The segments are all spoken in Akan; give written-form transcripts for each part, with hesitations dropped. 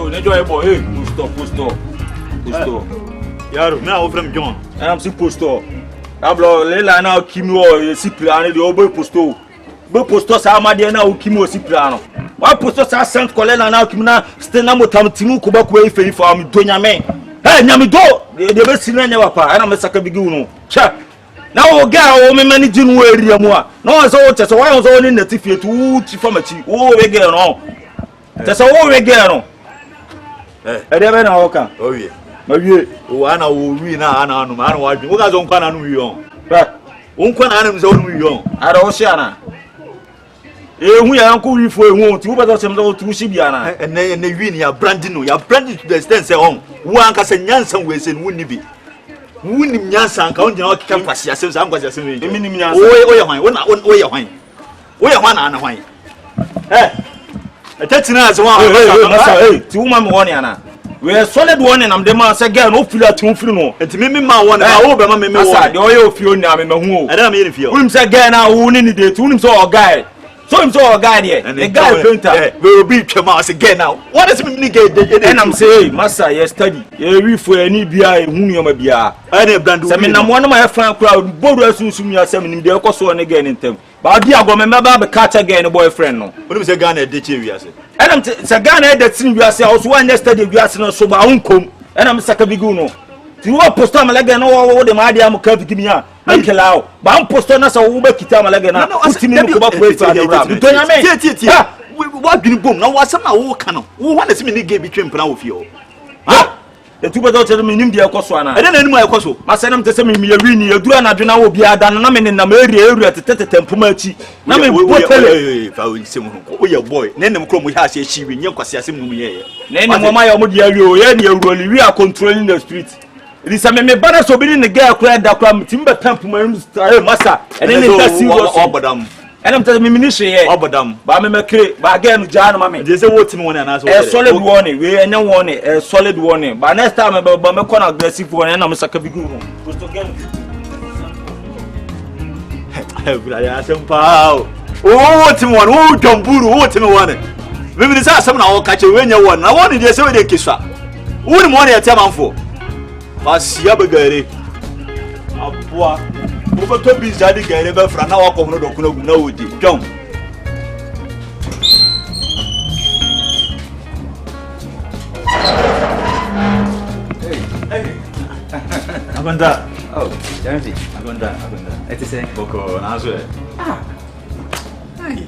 Oh, enjoy boy. Hey, posto. Yaro, now from John. I'm si posto. Ablo lela na kimi o si plan de obo posto. Bo posto sa amade na o kimi o si plan. Wa posto sa sent kolela na o kimi na stena motam timu ko ba ko e fe fa am do nyame. Hey, nyame do de be si na nya wapa. Na me saka bigi unu. Cha. Na o ga o me mani jinu area mu a. Na o so o chese wa o so ni natifie tu ti fa machi. O we ge no. Chese o we ge no. E de be na o kan. Oh yeah. Mawie o ana wo wi na ana anu ma ana wa dwi wo ga zo nkwa na anu wi on wo nkwa na anu zo anu wi on ara o hia na ehu ya nko wi fo ehu ti wo bezo sem zo tu shi bia na ene wi ni ya branding no ya branding to the extent say on wo anka se nyansa we se no ni bi wuni nyansa anka on jina o kika kwasi asem sa kwasi asem wi emi ni nyansa o ye hwan wo ye hwan na ana hwan atatina as one ti wo ma me woni ana we solid one and am the man say girl no feel at home free no enti me ma one na wo be ma me asa de o ye ofio ni am me hu o ada me ye fio unim say girl na wo ni ni dey unim say o guy so him say o guy there the guy painter we be twema say girl now what is me ni girl and am say master ye study ye wi fo ani bia hu nyoma bia ana brand say me nam one ma ye fan crowd bodu asunsun ya say me nim de e koso ne girl ni ntem ba di agwo me ba be catch girl ni boyfriend no unim say Ghana de che wi ase enam se Ghana de tin wi ase also one yesterday wi ase no so ba unkom enam saka bigu no ti wo posto amalega no wo de ma dia am ka fitimi a makelao ba am posto na so wo ba kita amalega na utimi ko ba ko efa de rap to nyame ti wa dwini bom na wa sam na wo ka no wo wa na se me ni ge bi twempra wo fie o ha e tu bedo tere me nim de ekoso ana e de na nim ekoso ma se nam te se me mi yawi ni edura na dwena wo bia da na me ne na ma area tetetempo ma chi na me botele fa wo nsem ho wo ye boy na nem kro mo ha ase chi wi nye kwase ase mu ye na ni mo ma ya mo de awi o ye ni awuroli we are controlling the street it is me bana so bi ni girl kra da kra timbe tempo ma masa ene ni da serious obodam enam te me ministry ye obodam ba me mekre ba girl no jana ma me je se wo timi woni ana so solid warning we enya warning solid warning ba next time ba me kon aggressive warning na me saka bigu no posto girl bra ya sempa o timi woni o domburu o timi woni me mi sa asem na wo ka che we nya woni na woni de se we de kiswa woni mo ne ya temanfo ba sia begare aboa wo be to bi zadi gare be fra na wa ko no do kuna gum na wodi dwon Abanda. Oh, Gyamfi. Abanda. Eti say boko na so ai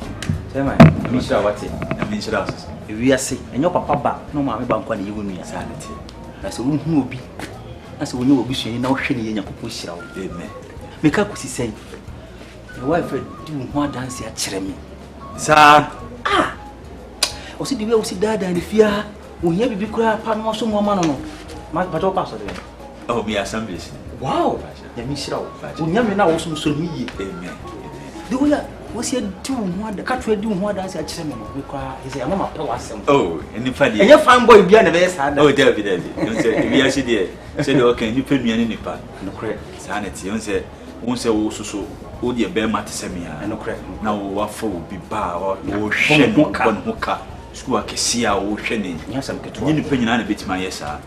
chema mi shira wate mi shira so wi ase enyo papa ba no ma me ba nkwa na yewu nu ya sa na ti na se wo hu obi na se wo nye obi suani na wo hwe ne ye nyakopo shira wo amen me ka kusi say the wife do ho dance ya kire me sa o si diwe o si dada ni fia wo hia bibi kura pa no so mo ma no ma ba to pa so de oh mi assemblies wow ya mi shira wo wo nya me na wo so so ni ye amen de wo ya wo si do ho da ka twa do ho dance ya kire me no we kwa he say mama pa wasem oh any fadi enye fan boy bia na be sa da oh David you say we are she there say the okay ni penu ni nipa no correct sanity you say won say wo soso wo de be mate semia no correct na wo wafo obi ba wo hwe no kon hoka school akesia wo hwe ni nyasam keto ni nipa nyina na betima yesa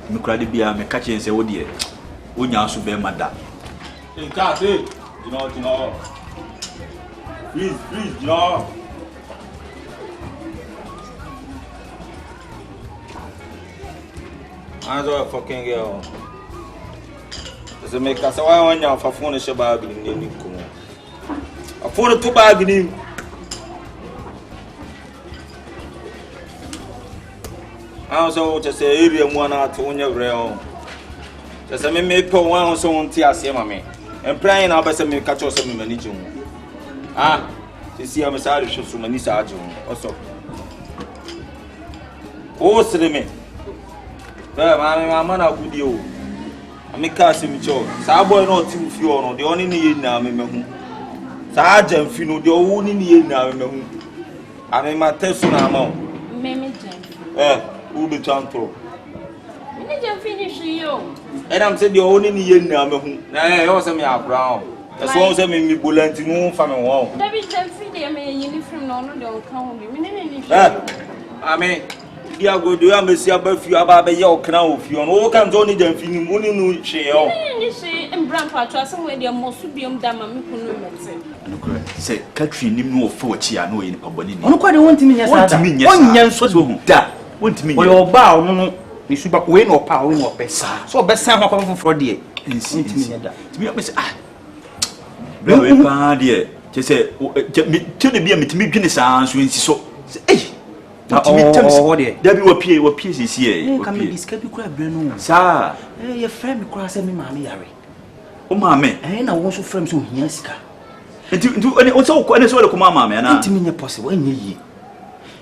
me kura de bia me ka chen say wo de wo nya so be mada in ka say you know please you know I don't fucking girl. Does it make us why when you for phone she bag ni kumo. A phone to bag ni. I also just say area mu na to onye vre o. Just say me pe one so won ti ase ma me. And praying na be say me catch us me manage mu. Ah, see am say I so mani sa aju. Also. O sere me. Mama na gudi o. Ameka asemicho. Sa boy no ti fi o no. De oni ni ye na me mehu. Sa Gyamfi no de o ni ye na me mehu. Ame ma tesu na ma o. Me Gyamfi. Who be transport? Me Gyamfi ni shi yo. And I'm say de o ni ye na mehu. Na yo say me abra o. So say me bolanti no fa me wo. David Gyamfi de me uniform no no de o kan ho bi. Me ni shi. Ame dia go do ya mesi abafi aba be ye okna ofi on wo kan zo ni Gyamfi ni mu ni nu hwe o ni hwe embran patwa asem we dia mosu biom da ma me kunu mete anokra say country nim no ofo chi a no yin paboni ni ono kwa de wontimi nya sada onya nso da wontimi nya oyo ba ono no ni suba we no pa we no pesa so be san kwa foforo de wontimi nya da timi me say brewe pa de che say te ne bia metimi dwene saa so nsi so Debbie will pierce his ear. Come in, escape you crab, no, sir. Your friend cries at me, mammy, Harry. Oh, mammy, and I want to frame so yes, do any also sort of mamma, and I mean, possible in ye.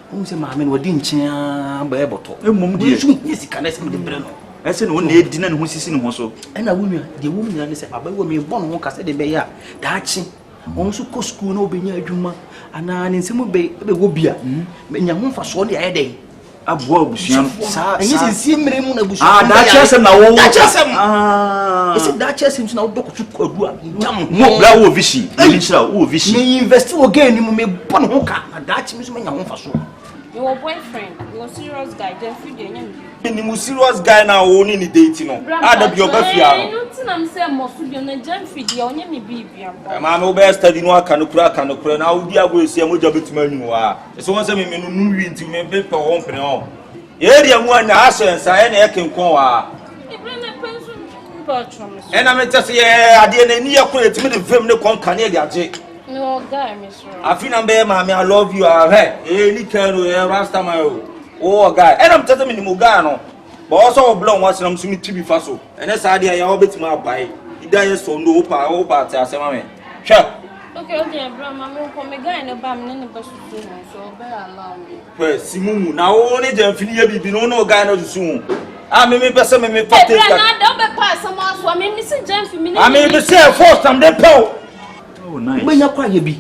Who say, mammy, what didn't change by a bottle? A mum, dear, yes, you can ask me the breno. I said, one day dinner who's seen also. And a woman, the woman, and said, I will be born walk as a baby, that's also co school no be near Juma. Ana ni nsemu be wo bia me nya ho faso de ayede abo abusuan sa enyi si mmere mu na abusuan da chesem na wo da chesem ese da chesem na wo dokotu kwadu a nyam mo bra wo vision ni nshira wo vision me invest wo gain ni me bon ho ka na da chesem so me nya ho faso your boyfriend you serious guy Gyamfi de nyam ni mu serious guy na wo ni date no ada bi obafia no tinam say mosu biom na Gyamfi de onye me bibia ma me be study no aka no kura na wo di ago esi amoja betima anyu wa so won say me no nu wi nti me be pe won pre on area mu anya Asem sa e na yekenkon wa ibrana penso patron e na me tese ye ade na ni yakon etimi de fam ne kon kan e de age no guy me sure afina be ma me I love you hey ni kero e rasta ma o oh guy and I'm telling me guy no but also blow once I'm sumi tibi faso and that's idea ya obetima buy ida yes so no pa ta asema me sure okay okay bro mama ko me guy no ba me ne ba susu so be allow me well simumu na o ne Gyamfi ni ya bibi no guy no susu me pese me pate ka na do be pa asema so me miss Gyamfi me me be say first am dey pow oh nice me nya kwa ye bi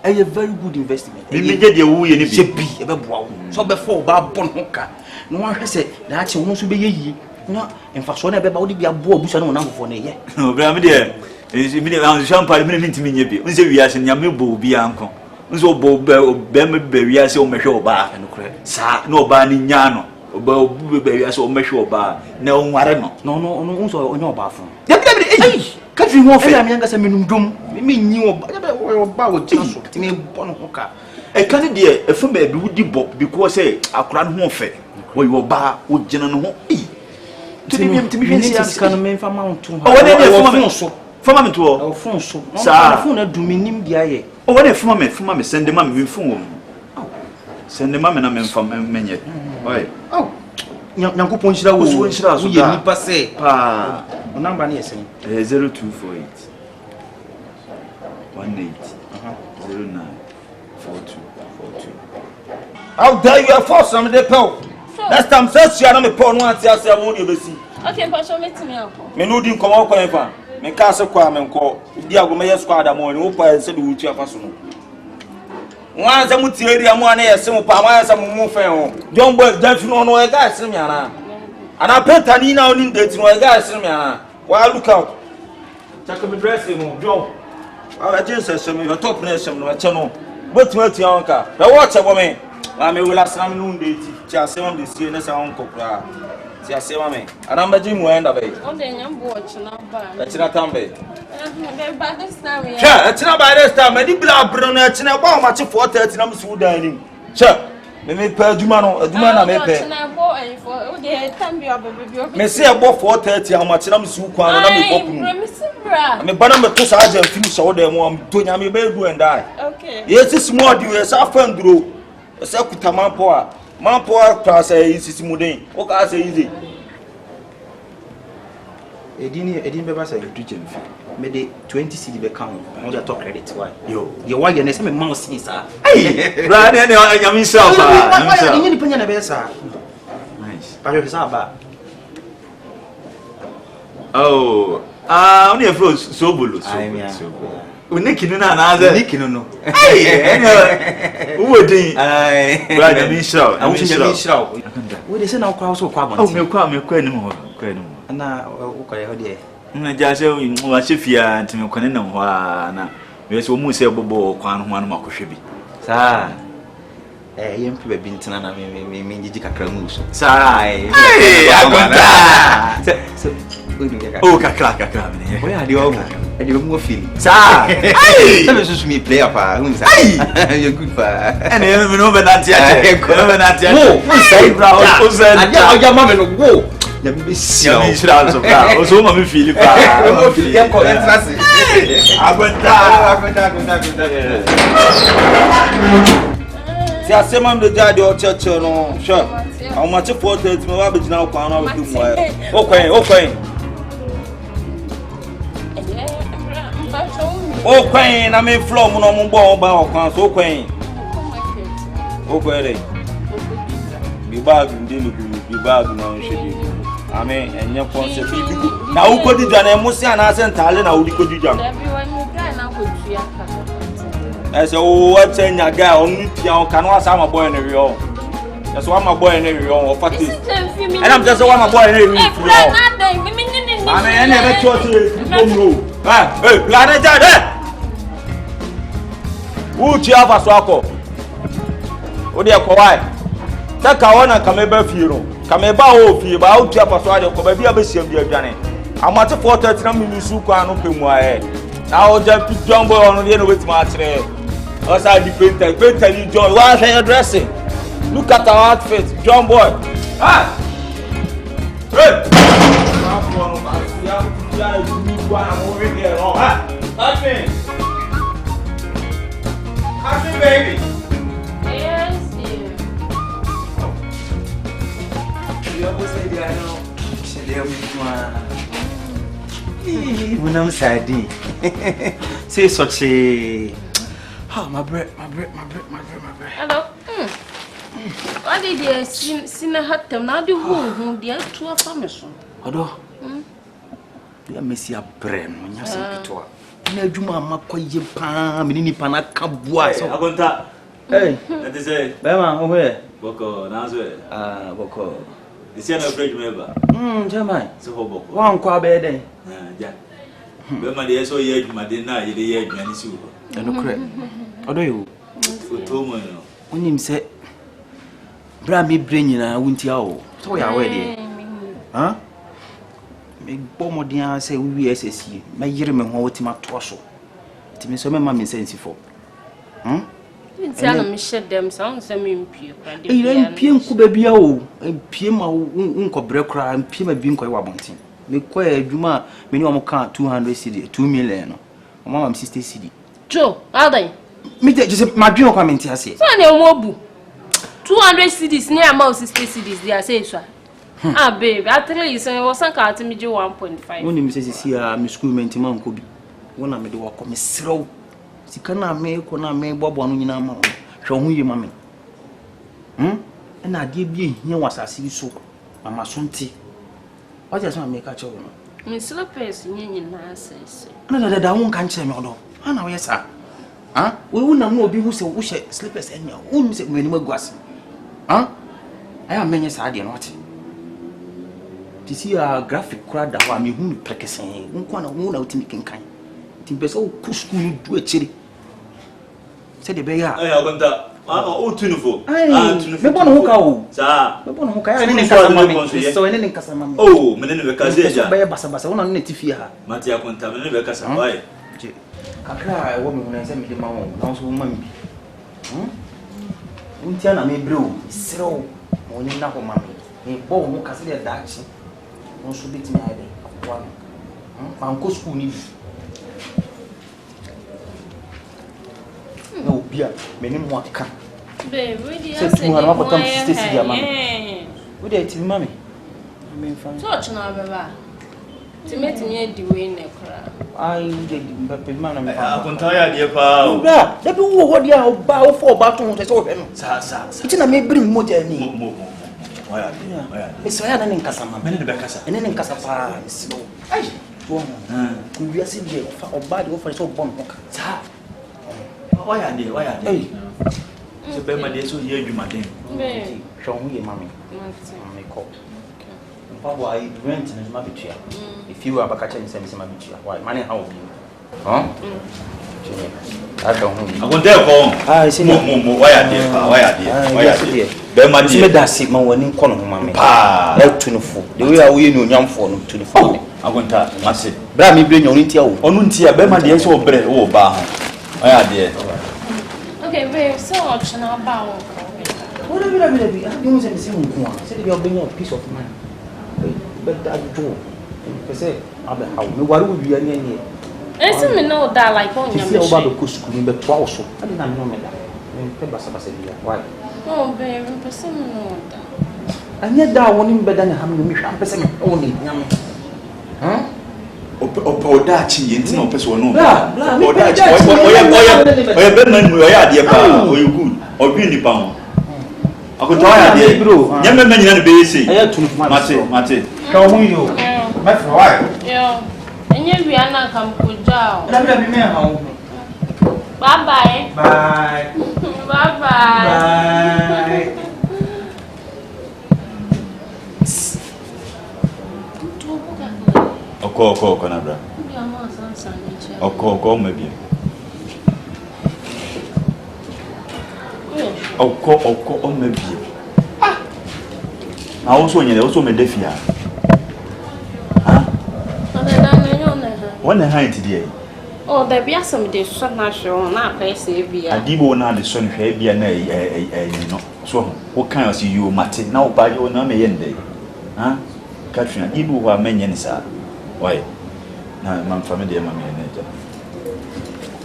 a very good investment me je de wo ye ni bi bi e be boa wo so be for ba bon ho ka no wan hwese da ache wo so be yeyi na emfaso na be ba wo di bia boa busa na wona fofo na ye no bra me de me de an champagne me ntimi nye bi nse wiase nya me bo bi anko nse bo be me be wiase o mehwe oba sa na oba ni nya no oba obu be wiase o mehwe oba na o nware no no nso onye oba fun eh country wo fe na me ngasa menundum me nyi oba wo tina so ti me bo no ka e kan de e fa ba bi wudi bo because say akura no ho fe wo yo ba wo gina no ho ti mi hwensi ya kan me fa mount ho o wona ne fuma me so fuma me to o fun so sa fun na dumi nim dia ye o wona fuma me send ma me fun wo send ma me na me mfa menye oi nyankopon hira wo so hira so ye nipa se pa o number na yesen 0248 18 09 42 how dare you force am dey pow last time say you na me pow no anti ase am woni obesi okay pastor metimi akọ me no di nkomo kwan fa me ka se kwa me nko di agoma yes kwa da mo ni wo pa se de wutu afa so no wan se muti area mu ana yes mu pa wan se mu fe ho John boy Gyamfi no e ga se me ana petani na oni date no e ga se me ana wa look out check me dress no John I just say me top na se no che no wetu anka na watch abo me ma me wala sam no date ti asem de sie na sa on kokra ti asem me aramba ji mu enda be on de nyambo ochina ba achina tambe be ba this time ya yeah achina by this time di bla bro na achina ba ma chi 4:30 na msu dan ni che me pe aduma na me pe achina bo e for o de tambi obebebi o me se e bo 4:30 am achina msu kwa na me popu me bana me to sa Gyamfi ni so de mo am to nya me be do and die okay yes small di we sa fanduro se kutaman po a manpo class sisi muden o ka say easy edin be ba say do Gyamfi me de 20 cedi be count on the top credit why yo ye why ye na say me man sin sa ai bra ne nyami self ah ni panya na be sa nice pa yo sa ba oh only a flow Sobolo Uniki na aza Uniki no Who din bra nyami show nyami show we dey say na kwa so kwa bonti me kwa anim ho na ukore ho de na ja se wa chefia ntime kwane na ho na we se o mu se bobo kwa no ho no makohwe bi sa Yem pe be ntina na me ngiji kakra mu so. Sai. Agwanta. So Oh, kakra me. Boy ade o mo. Ade mo feel. Sa. Ai. Sabe so me player pa. Unsa. You good pa. Ene me no be nanti ache. No be nanti ache. Wo sai bra o sai. Ade o ja ma me no wo. Na me si. Ya me shira so bra. O so ma me feel pa. Mo feel ya ko entrance. Agwanta. Si Asem am the judge or church no. Sure. How much for 30 me wa be jina kwa na we do mo. Okwen. Okwen na me flow mo no mo bo ba okwan so okwen. Okwen. Bi bag ndi no bi bag na nhwe. Amen enye concept bi na wo kodi dwa na mo si ana sentale na wo di kodi dwa. Ese o wacha nyaga onu tia o kanu asa ma boy na wi o. Ese wa ma boy na wi o fati. And I'm just wa ma boy na wi o. Amen ene be choti omro. Hey, blade jade. Uchi afa so akọ. O de ko wai. Ta ka wona ka me ba fie no. Ka me ba o fie ba uchi afa so ade ko ba bia be siam bia dwane. Amate 430 na me su kwa no pe mu aye. Na o Gyamfi jumbo on the no wait ma kire. Osa the painter you join. Why are dressing? Look at our outfit, John boy. Ah! Hey! Happy baby. Yes, dear. You always say I know. Munam sadi. Say such a my bread. Hello. What did you see a hot them now? The who the two of famous. Odo. You miss your brain when you say to na adwuma makoye pa menini pa na kabua so Agonta. Hey, That is it. Bema o he Boko, nazo e. Boko. This year no bridge member. Jamai. So Boko. Wan kwa be den. Ja. Bema de so ye adwuma de na ye de ye adwuma si wo. No kre. Odo you. Oto mo no. Onim se bra me bre nyina wuntia o. So ya we de. Ha? Me bomodin say we SSC. Me yire me ho otima to so. Ti me so me ma me sense for. Tell me shed them sound some impure. Impie nku ba bia o. Impie ma nko bre kra, impie ma bi nko wa bontin. Me kwa adwuma me ni o mo ka 200 cedi, 2 million no. O ma 60 cedi. Joe, how dey? Me just my dream kwa menti ase. So na omobu. 200 cedis near amount 60 cedis they are say so. Ah babe, at least I was an cat me 1.5. Woni me say si a me school menti ma nko bi. Wona me de wa ko me serew. Sika na me ko na me bobo anu nyina ma. Hwe ho ye ma me. Na ade bi ehia wasase so. Mama so nti. What just want me catch up no? Me slippers nyina asese. Na da won kan kire me odo. Ana wo yesa. We wona no obi hu se wo hye slippers enya. Wo mi se me ni maguase. Aya menye sa ade no ate. Ti si a graphic kura da wa me hu mi prekesen. Nko na wo na utimi kenkan. Ti be so ku school du akiri. Se de be ya. Agonta. O tunufo. Me bono ho ka o. Sa. Me bono ho ka ya ne nkasa mami. So ne nkasa mami. Oh, me ne be ka ze ja. Be ya basa wona ne ti fie ha. Mati akonta me ne be ka sa why? Je. Kakra wo me huna se me de ma wo. Na so mami. Untia na me breu. Serew. Mo ni na ho mami. Me bo wo ka se de daachi. No so bit me ade. Wa. Man ko school ni. No bia me ni mo aka. Babe, we dey say say you want to come to stay here mami. We dey ti mami. Me fan. Touch na baba. Timeti nye di we ne kra. Ai de mbappe mana me fan. Agonta ya de pa o. Bra, da bi wo ho dia o ba o fo ba to ho se o hwe no. Sa. Iti na me bring mo ja ni. Mo. Waya. Eso ya na ni nkasa mami. Me ne be ka sa. Ene ni nkasa pa. Eso. Ai. Wo. Ku wi ase de o fa o ba de o fa so bon ho ka. Sa. Waya de. Ei. Se be ma de so ye adwuma den. Babe. Hwe ho ye mami. Me ko. Pabo ai rent na ma bitua. If you abakacha ni se ma bitua. Why? Money how be. I don't know. I go there for. Ah, see mo why are there? Be ma dey. Me da sit ma wani kono ho ma me. Pa. E tunufo. The way we no nyamfo no tunufo. I go nta, ma se. Bra me bre nya oni ntia wo. Onu ntia be ma dey so bre wo ba ho. Why are there? Okay, babe, so much now about. What be? You know say me nko a. Say dey bring your peace of mind. But that do. Say abe how me wari wo bia nya. Ese me know that like on your machine. See about the school me to also. I didn't know me that. Me pe basa dia. Why? Oh babe, me person know that. Anya da woni me beda nya ha me hwa pese me o ni nyame. Oda chi yenti na opese wono. Oda chi. Oya be man mu oya ade pa. Oya good. Obi ni pa ho. Akoto oya ade bro. Nyame me nyina ne be yesi. Aya tunfu mate. Ka o mu yo. Ma fra why? Yo. Enye wi ana kam ko jao. Da me me ha wo. Bye bye. Bye. Bye bye. Bye. Oko na bra. Oko ma bi. Oko ma bi. Ah. Na wo so nyele, wo so me defia. Ah. One hand today. Oh, there be some de so na show na kwese bia. Adibo na de so nhwe bia na you know. So what kind of see you mate na oba yo na me yende. Ah? Katrina adibo wa menye ni sa. Why? Na man family ma me na.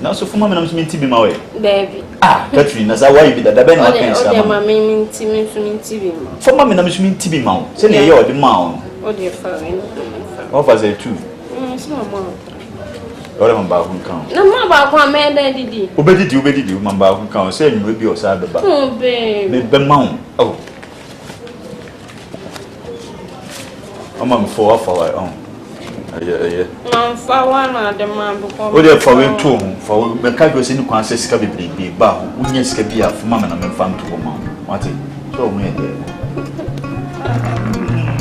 Na so fuma me na minti bi ma we. Baby. Ah, Katrina za why bi da be na kan sa. O de ma me minti bi ma. Fuma me na minti bi ma. Se na ye o de ma o. O de fa we. Offer say 2. So mama. Ora man ba hun kan. Na ma ba kwa me da didi. Obedidi man ba hun kan say nyu bi o sa be ba. Oh babe. Me be ma o. Oh. Ama me for why on. Yeah. Man fa wana de man bu ko. O de for we to for me ka go say ni kwan say sika bebre ba ho. Unya sika bi a fuma me na me fam to ma. What? So me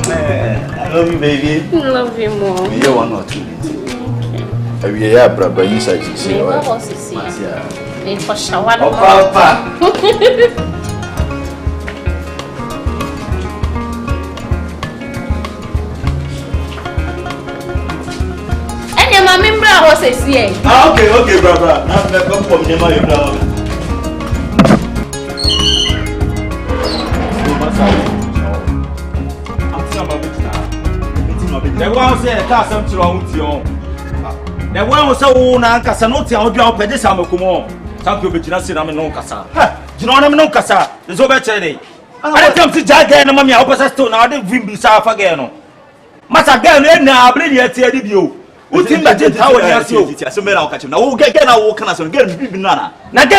I love you, baby. I love you more. Me one or two. Have you ever brother inside to see? Me was to see. Me for shower. Oh, papa. Enya mama mbra was to see. Ah, okay, brother. Now me come from the my brother. The one say ka asem tiro ho ti on. The one say wo na nkasa no ti an odua opede sa makumo. Thank you be jina se na me no nkasa. Ha, jina na me no nkasa. Zo be chere. I tell you jaga na mama ya opese still na ade vim bi sa afa ge no. Masa ge no na abre de ati adi bio. Utim da je tawo ni asio. Asem be na wo ka chem na wo ge na wo kana so ge bibi no na. Na ge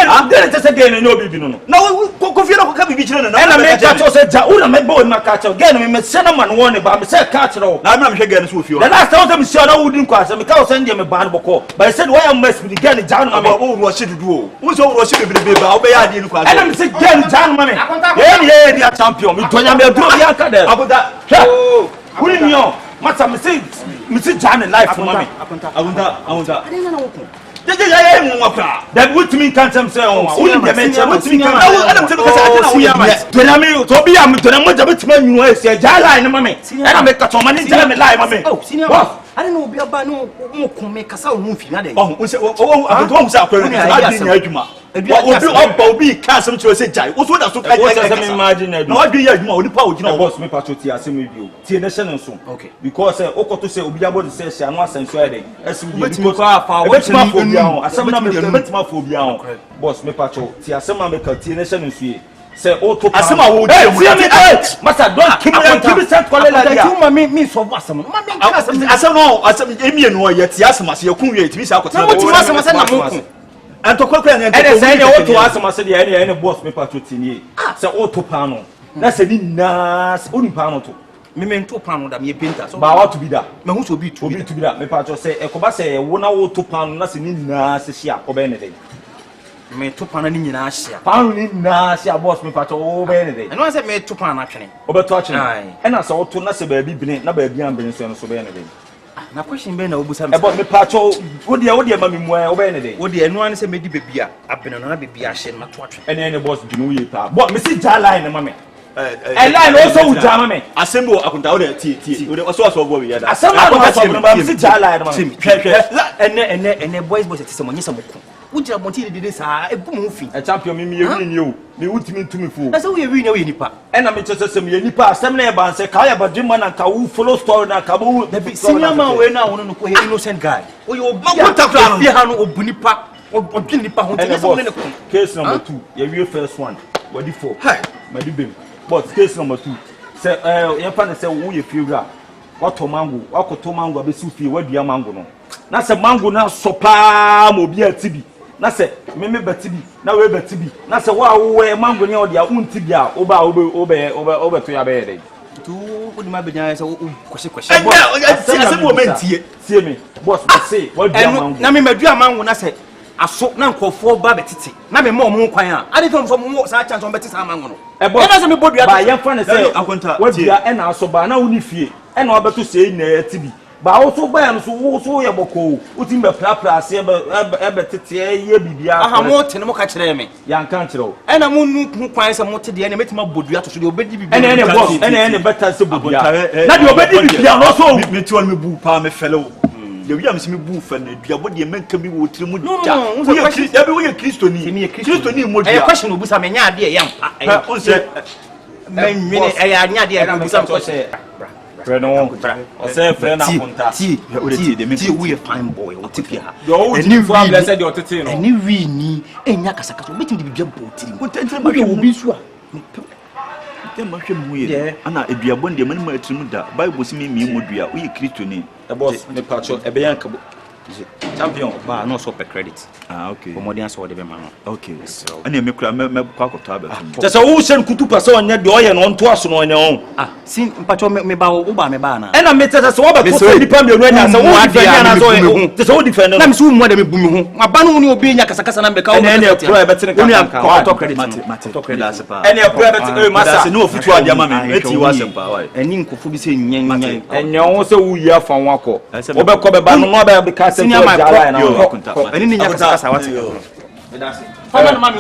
te se ge no bibi no. Na wo ko fi na ko ka bibi chire no. Na me ka to se ja una me bo ma ka che. Ge no me se na man wo ne ba me se ka chere. Na me na me hwe ge no so fi o. The last time me see na wo din kwa se me ka o se ndie me ba no boko. But I said why am mess with the girl ja no me. Wo ro shi dudu o. Wo so ro shi bebre ba o be ya di ni kwa. And I'm say girl ja no me. Yeah, they are champion. Me tonya me do ya ka there. Abuda. Oh. Who me on? Mata me say ja in life for me. Abuda. I didn't know. Yeah, mwakwa. That with me can't say on. Who the mention with me can. Adam tell because I am. To na me to be am to na mo jabet man you say ja line mama. And I make ka to man tell me lie mama. Oh, senior. I don't know be about no come kasa o mfi na dey. Oh, we say abudo say akwari na adi ni adwuma. Obi ka some to say jai. Wo so da so ka say imagine na. Na adi ya adwuma onipa ogina boss me patrol ti asem bio. Tie na hye nso. Okay. Because okoto say obi abo say hye anu asenso ede. Esim bi Betimi ko afa wo betima fo bia ho. Asem na me betima fo bia ho. Boss me patrol ti asem na me ka tie na hye nso ye. Say auto asem a wo di mu. Master don't keep me sent call la dia. You me so asem. Ma me asem no asem emie no ye ti asem ase ye kun ye ti bi sa akota. Na mo ti asem ase na mo kun. Antokwa na ene say ne auto asem ase de ene boss me patrol ti ni. Say auto pano. Na say ni na oni pano to. Me to pano da me painter so. Ba wa to bi da. Me hu so bi to bi da. Me patrol say ekoba say wo na auto pano na say ni na se hia oba ne de. Me to pano ni nyina hia. Pano ni na hia boss me patrol oba ne de. Eno say me to pano atwene. Oba to atwene. E na say auto na say ba bi bine na ba bi ambene so no so be ne de. na question be na obusa me pacho wo de ma me mu wo be ne de wo de enu an se medi bebi a abena na bebi a hye na to atwe ene boss dinu ye pa bo me si ja line ma me line also wo ja ma me Asem wo akunta wo de tie wo de so bo we ya da Asem ma me si ja line ma me hwe ene boys te se mo nyesa mo ko wo jira mo tie de sa ebu mo fi champion me ye win ni o me wutimi ntumi fu na se wo ye win na wo ye nipa ena me chese se me ye nipa asem na e ban se ka ya badwima na ka wo follow story na ka bo senior man we na wo no ko he innocent guy o ye obi a bi ha no obu nipa odwin nipa ho tie se wo ne ko case number 2 ye we first one body 4 hi my bim but case number 2 say ye fa na say wo ye fiura wato mango wakoto mango abesu fie wadua mango no na se mango na sopa mo bi atibi na se me batibi na we batibi na se wa wo mango ne odia untibi a oba to ya be dey tu wo di ma be nya se wo kwese Asem wo mentie tie me boss say wadua mango na me madua mango na se aso na nkofo ba betete na me mo kwan a ade fam mo sa chance on betete mango no na se me bodua ba ye fa na say wadua e na aso ba na woni fie e na obeto sei na atibi ba wo so ba no so wo so ye boko utim be pra ase be tete ye bibia aha mo tene mo ka kire me ya nkan kire o e na mo nu kwan se mo te de na metima bodua to so de obedi bibia ene boss ene better se bodua na de obedi bibia no so me ti won me bu pa me fele o de wi am se me bu fa na dua bo de menka bi wo tire mu da wo ye kristoni mo dua e question obusa me nya ade e yampa on se men nwene e ya nya ade e obusa ko se Freno, say friend apunta. Ti we a fine boy. O tipia. Any form blessed your tete no. Any we ni enya kasaka. Obeti di bibia botiri. Content ma hwe obi so a. Tem ma hwe mu ye. Ana eduabon de man ma atirim da. Bible si me modua. O ye kristoni. E boss me pacho e be yanka champion ba no so per credit. Okay. For modern so de be man. Okay. Ana me kura me kwa Otootaba. Tese wo sen kutu pase onye de oye no nto aso no onye on. Sin pacho me ba wo ba me ba na. Ena me tese so wo ba to nipa me enu anya se wo defend na so tese wo defend na me so mu de me bu me ho. Aba no ni obi nya kasakasa na me ka wo. Ena pro e betene ka to credit. To credit. Ena pro e betene masa. No ofutu ade ama me eti wa sempa why. Eni nkofo bi se nyen. Enya wo se wo yi afa wako. Wo be ko be ba no be ka se Ani ni nya kasakasa wate. Fama no mami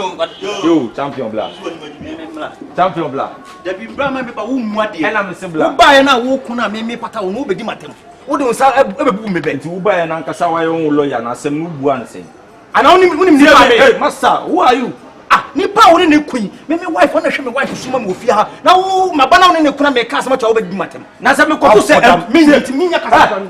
yo champion black. Champion black. Da bi bra ma be ba wo mu ade. Ena me se black. Wo ba ye na wo kuna me pata wo no obedi matem. Wo de unsa ebebu me be. Nti wo ba ye na nkasa wa ye wo lawyer na asem no bu an se. Ana woni ni pa me. Hey master, who are you? Ni pa woni ne queen. Me wife na hwe me wife suma me ofia ha. Na wo mabana woni ne kuna me ka asema cha wo bedi matem. Na se me ko se me nya kasaka.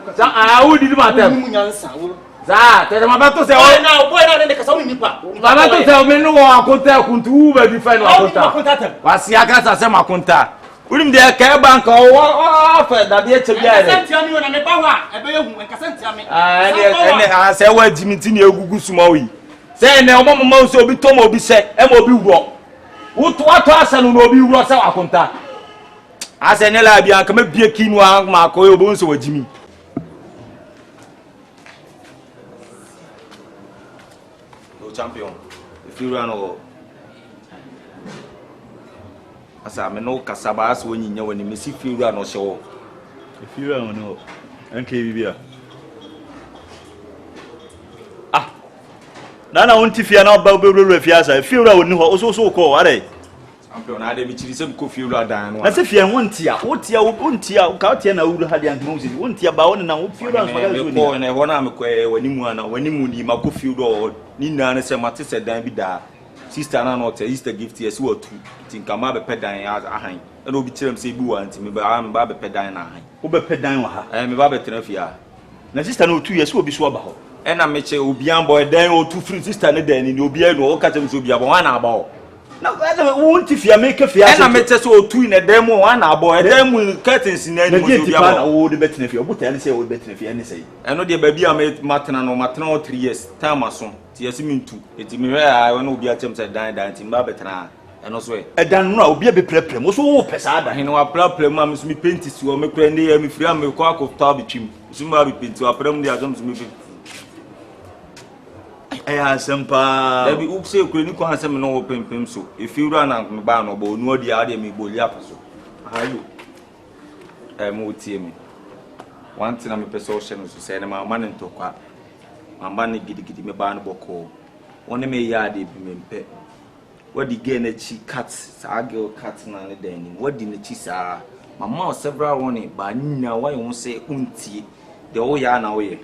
Wo di matem. Mu nyansa wo. Za, tete mabato se boy na ne kasa woni nipa. Mabato se me no akonta kuntu ba di fine akonta. Wasi aka se makonta. Urim de ka bank o fa da de che bia re. Kasantia mi na me ba wa e be yehu kasantia mi. Ene se wa dimiti na egugu suma wi. Se ne omo mama so obi tomo obi se e mo obi wuro. Wuto ato asanu no obi wuro se akonta. Ase ne la bia ka ma bie kinu ma ko obo nso wajimi. Champion, if you run all asa me no kasaba as when you when you see feel run or show. If you run no, NK Bibia. Nana won't if you are not Bible Fiasa, if you run also so call, are they? Champion, I did some coffee down. As if you are one tier, what tier, Kautiana would have had Moses, one tier bound and now few runs for and I want to when you moon, my coffee door. Nina and say Matisse dan bi da sister na not Easter gift yes wo tu think am be pedan ahan e no bi tirem say bi wa anti me ba am ba be pedan na ahan wo be pedan wa ha me ba be tenafia na sister no 2 years wo bi so ba ho e na me che obi an boy dan o tu free sister ne dan ni obi no o ka che so obi aba wa na aba ho na wo nti fia make fia e na me che so o tu ne dan mu wa na aba e dan mu curtains na ni mo so obi aba wo de betenafia wo tell say wo betenafia ni say e no de ba bi am matena no matena o 3 years time aso yes mintu eti me where I no obi atem say dan ti mba betra eno so e dan no obi be preprem wo so wo pesa da hin wa preprem am so me painti si o me kura ndi ya me firi am ko akofta bitwim so ma be painti wa prem ndi azom so me Asem pa da bi upse kura ni ko asem no wo pempem so e fiura na me ba no bo nu odi ade me boli apaso ayo mo tie me one thing I'm a person who say my man in Toka. My man giddy me ban boko. One me yard me what the gain a cheek cats, I go cats and a dining. What did the cheese are? My mouth several one, but now why won't say unti the old yarn away.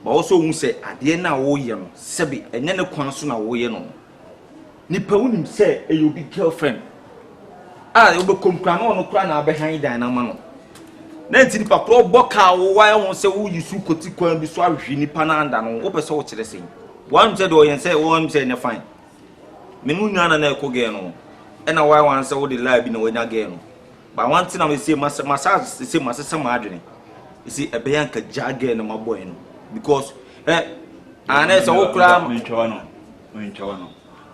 But also won't say at the end of Oyan, Sebi, and then a consul away. Nipawunim say you be girlfriend. Ah, you be come no cran behind Dynamano. Nanti papa boka why won't say who you su kotikwan bi so ahwe nipa na anda no wo pese wo kire sen one say do yen say one say ne fine me nu nyana na ekoge no e na why one say wo de lie bi na wanya ge no but one thing I say massage say masese ma adwene you see e be yanka jage no maboy no because ana say wo kura me ntwa no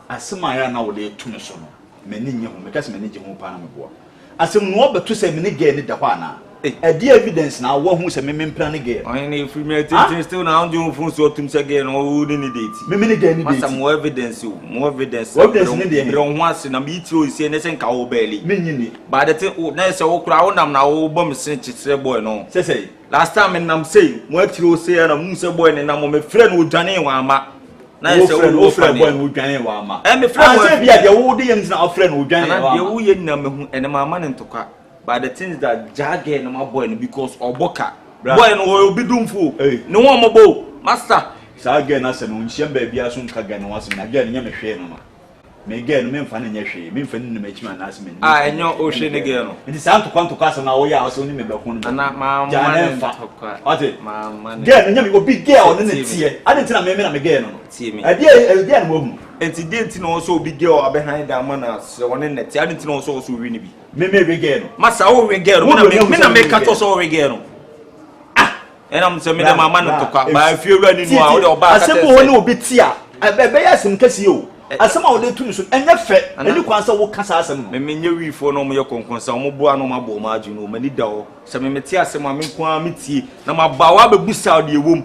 asema ya na wo de tu ne so no me ni nye ho me kase me ni je ho pa na me boa asem no obeto say me ni ge ni da ho ana the evidence now what who say me plan again. I ain't free me still now do phone so to say again no need date. Me again need some more evidence more evidence. What evidence need don't want na me throw say na say nka wo belly. Me nyini. But the thing na say wo kura wo nam na wo bom sin chitre boy no. Say last time me nam say mo throw say na mu say boy na mo me friend wo dwane wa ama. Na say wo friend boy wo dwane wa ama. Me friend say bia de wo de yen na friend wo dwane wa ama. Na de wo yen na me hu ene ma man ntoka. But the things that jage no my boy because oboka boy no will be doom fool no one mo master sa again na se no nhiem ba bia so nka gan no asem na again nya me hwe no me again me mfa na nya hwe me mfa ni me chima na asem ni enyo o hwe ne again no nti sa ntokwa asem na wo ya aso ni me be ko no na ma ntokwa ate ma again nya me obi girl no ne tie ade nti na me na me again no tie me ade mo hu enti de nti na so obi girl abehind da man na se woni net ade nti na so wi ni bi me again no masa wo we girl me na me ka to so we girl no and I'm saying my man to talk ba fie wura ni no a wo de oba ka asem wo ne obi ti a be ya asem kasi o asem a wo de tu ni so enye fe eni kwan sa wo kasa asem no me nye wi fo no mo ye konkon sa mo bo ano ma bo ma aju no mani da o se me ti asem a me kwa me tie na ma ba wa be busa de ewom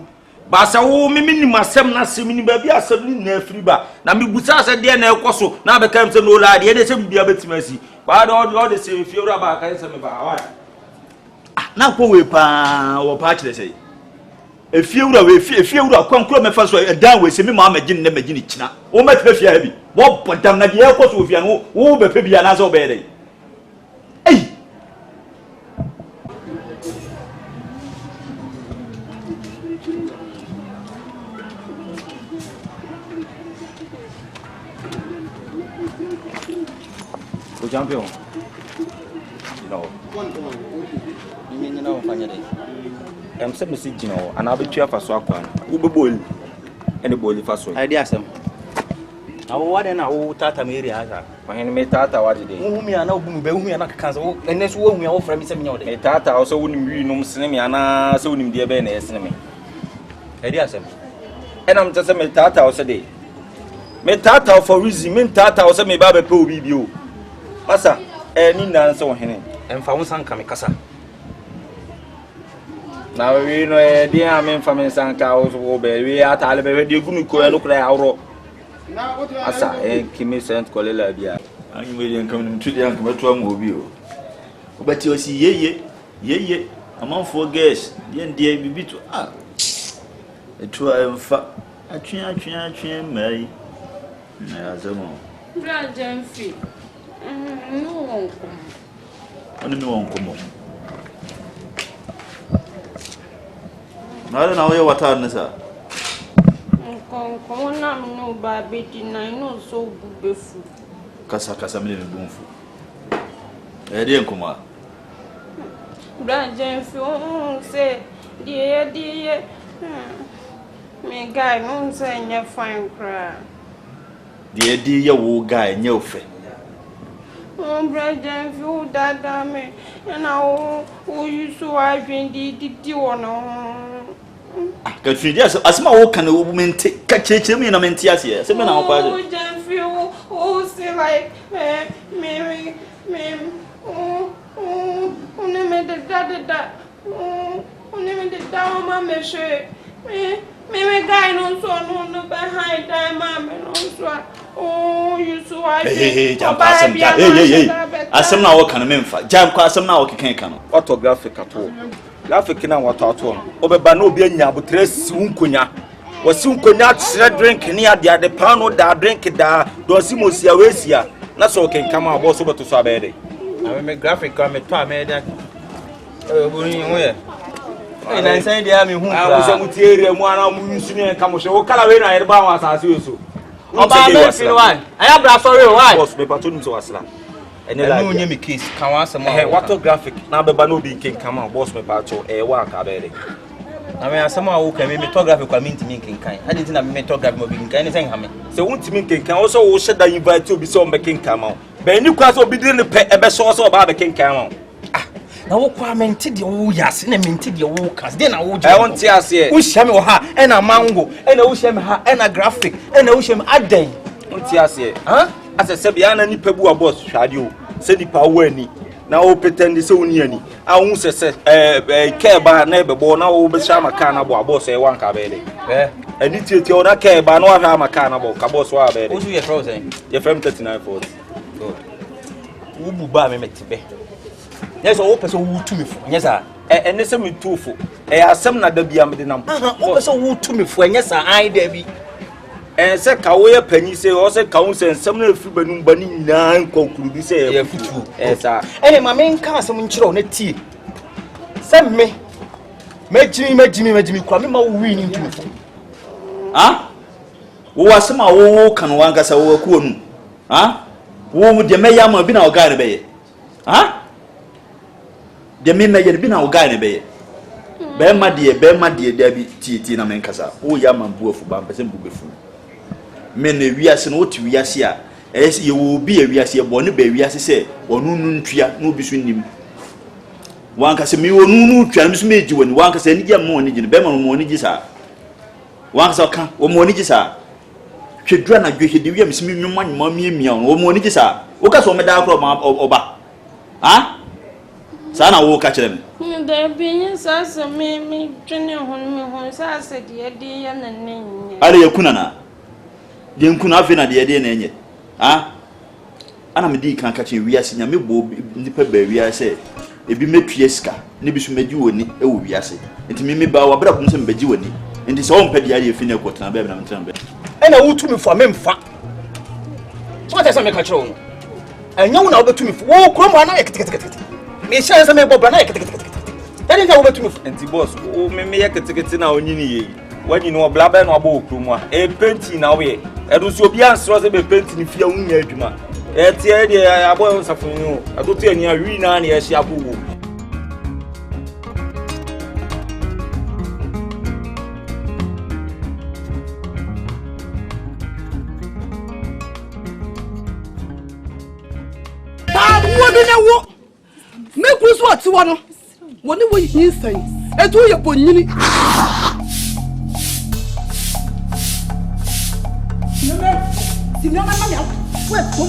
ba sa wo me ni masem na asem ni ba bi asem ni na afiri ba na me busa se de na ekoso na be kam se no la de de se bia betimasi ba do de se fie wura ba ka se me ba wa na ko we pa wo pa kire sei efie wura kwankuro me fa so dan we se me ma magin na magin kina wo ma tira fie ha bi wo bodam na de e ko so fie no wo be pe bia na so be dey ei o Gyamfi o Ni na mfanya dai. Se me si gina o ana be tua fa so akwa wo be boli ene boli fa so Ai di Asem. Awo wade na wo tata me area asa. Fahini me tata wade de. Wo hu mi ana wo bu be hu ya na kanza wo ene so wo hu ya wo fra mi se me nya wo de. Me tata o so wonim wi nom sene me ana so wonim de be na esene me. Ai di Asem. Ena me se me tata o se de. Me tata for reason me tata o se me ba be pe obi bi o. Masa ni nan se wo hene. Emfa wo san ka me kasa. Na we no de am fa me san ka o so be we atale be de gumi ko no kura awro. Asa kimi sent kolela bia. Anyi we yen kam nim tudi an kam to am obi o. Obati o si yeye amanfo guest yen de bibi to etu amfa atwen mai na azamo. Bra Gyamfi. No. Oni mi won komo. Na we wata nsa. Kon na no ba be di na no so bubefu. Kasa me le bonfu. De nkoma. Bra Gyamfi say die me guy no say nya fine cry. Die ye wo guy nya ofe. Bra Gyamfi o dada me na o you so I di wono. Ka twi asema wo kan wo mente ka chechire me na mente ase se me na wo pa Oh Gyamfi o say like me me de da me de da ma me she me guy no so no behind that ma me no so Oh, you so I. Hey, jam Asem. Hey. Asem na wo kan memfa. Jam kwa Asem na wo keken kan. Autographic ato. Graphic na wato ato. Obeba na obi anya abotre si unkonya. Wasi unkonya tsire drink ni ade pano da drink da do si mosia wesia. Na so kenkama abo so beto so abede. Na me graphic ka me to ameda. Boni ho ye. Na nsan dia me hu. Ah, wo se mutiere mu ana mu nsune ka mo hwe wo kala we na yere ba wa asase yeso. Oba me feel why? Aya bra sorry why? Boss me pato nso wasra. Ene la. Enu nye me case kan wa asem. Wato graphic na beba no bi kenkama boss me pato wa ka abede. Na me asem a wo kan me to graphic kwa me ntimi kenkan. Ade ti na me to graphic mo bi kenkan ne sen ha me. Se wuntimi kenkan wo so wo sheda invite obi so me kenkama. Ba ni kwa so obi dire ne pe ebe so so ba be kenkama. Na wo kwa mente de wo yase na mente de wo kas de na wo je won ti ase wo hia me wo ha e na mango e na wo hia me ha e na graphic e na wo hia me aden won ti ase ha ase se bia na nipa bu boss hwade o se nipa wo ani na wo pretend se woni ani a wo se ke ba na ebebo na wo be sha maka na bo boss e wan ka be de ani tie o na ke ba na wa hwa maka na bo ka boss wa be de wo you frozen ye fam 39 40 good wo bu ba me metebe. Yes, all person who to me for. Yes, sir. And this me too for. Asem na da bia me de nam. All person who to me for. Yes, sir. I there be. And say ka we panyi say o say ka un say nsem na afi banum bani nyina conclude say ya futu. Yes, sir. Ene ma me nka asem nkyerɛ na tie. Say me majimi kwa me ma wo wi ni ntumi for. Ah? Wo asem a wo kan wanga sa wo ku onu. Ah? Wo de meya ma bi na oga ne beye. Ah? De me meya bi na oga ne beye. Be ma de da bi ti na men kasa. Wo ya ma bu afu ba mpese bu befu. Me na wiase na oti wiase a ye wo bi e wiase e bo ne ba wiase se onu nu ntua na obi so nim. Wanka se mi onu nu twa mi so meji woni wanka se ni gya mo ni gine be ma mo ni gi sa. Wanka se ka wo mo ni gi sa. Hwedura na dwe hedi wi mi so mi nwuma nyuma mi wo mo ni gi sa. Wo ka so me da akro ma oba. Ha? Sa na wo ka kire me. Da bi sa se me twene ho sa se de ya na nenye. Are ye kuna na. De nkuna afi na de na enye. Ha? Ana me di kan ka kire wiase nya me bo nipa ba wiase. Ebi metue sika ne bi so magi woni e wo wiase. Enti me ba wa bra kum se magi woni. Enti so on pedi ari efi na kwotana ba na mtran ba. E na wo tumi fo me mfa. So what say me ka kire wo. Anya wo na wo betumi fo. Wo krom ana eketekete. Me sha se me bo bra na eketekete. Eri nja wo betumi fo. Enti boss o me ye ketekete na onyini ye. Wani no bla ba na abo krom a. E penti na wo ye. E do so obi ansro se be penti ni fia wunya adwuma. Tie de abo safunu adotu ani awi na na ye hia bowo wo bi na wo me kuso ati wo no woni wo yin san etu ye bonyini sinoma mama we ko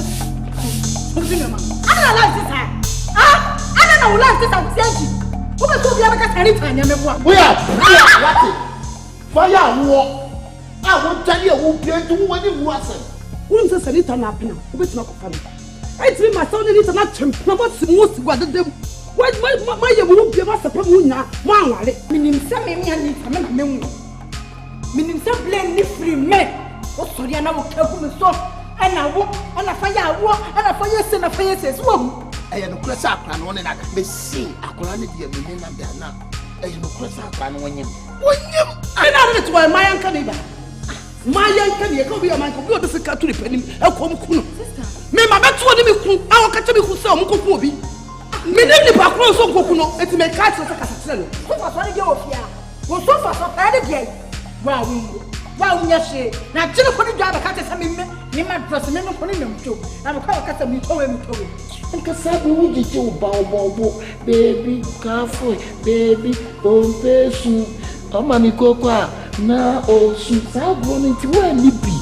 sinoma ana la sisa ana na wala sisa usianji wo be to bia baka tani tanya me boa oya wati fire wo wo tani wo bia tu wo ni wo ase wo nse sanita na apena wo betima ko fa me etimi ma so ni tana chempna bo si mo si gwade dem ma ye wo bia ma sepa mo nya mo anwale minim se me mi ani ta me na me wu minim se blame ni free me o sori ana wo kagu me so ana wo ana fire se na fire se so eye no kura sa akra no ne na me si akra ne dia me na da na eye no kura sa akra no wonyem ana ne to ma yanka ne ba ma yanka ne ka bi ya man ko bi o se ka turi panim e ko mu kunu me ma beto ni me ku a wo ka che me ku se o mu koku obi me ne pa kro so koku no eti me ka che se ka sa no so fa so ne ge ofia wo so fa so pa de ge wa unya she na jino ko ni dwa ba ka che se me ni ma dress me no ko ni mto na me ka se me towe nka sa bu ji ti o ba obo baby kafo baby pompesu o ma mi kokwa na o su sa go ni ti wa ni bi